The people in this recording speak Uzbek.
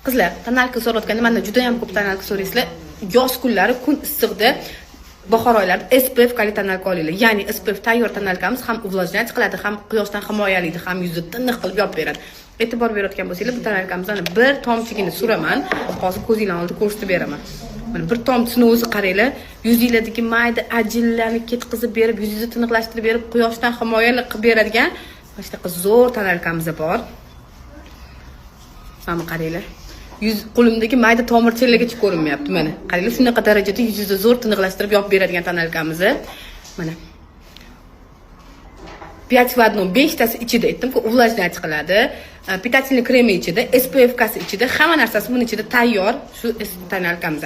Qizlar, tonalka so'rayotganda menda juda ham ko'p tonalka so'raysizlar. Yoz kunlari kun issiqda, bahor oylarida SPF kali tonalka olinglar. Ya'ni SPF tayyor tonalkamiz ham uvlajlanch qiladi, ham quyoshdan himoyalaydi, ham yuzni tiniq qilib yopib beradi. E'tibor berayotgan bo'lsanglar, bu tonalkamizni bir tomchigini suraman. Hozir ko'zinglar oldida ko'rsatib beraman. Mana bir tomchisini o'zi qaranglar, yuzinglardagi mayda ajinlarni ketkizib berib, yuzingizni tiniqlashtirib berib, quyoshdan himoyali qilib beradigan mana shunaqa zo'r tonalkamiz bor. Mana qaranglar. Yuz qo'limdagi mayda tomirchalargacha ko'rinmayapti mana. Qaranglar, shunaqa darajada yuzingizni zo'r tiniqlashtirib yopib beradigan tonalkamiz. Mana 5 va 5 tasi ichida aytdim-ku, uvlajlanch qiladi. Pitательный kremi ichida, SPF kasi ichida, hamma narsasi buning ichida tayyor. Shu tonalkamiz.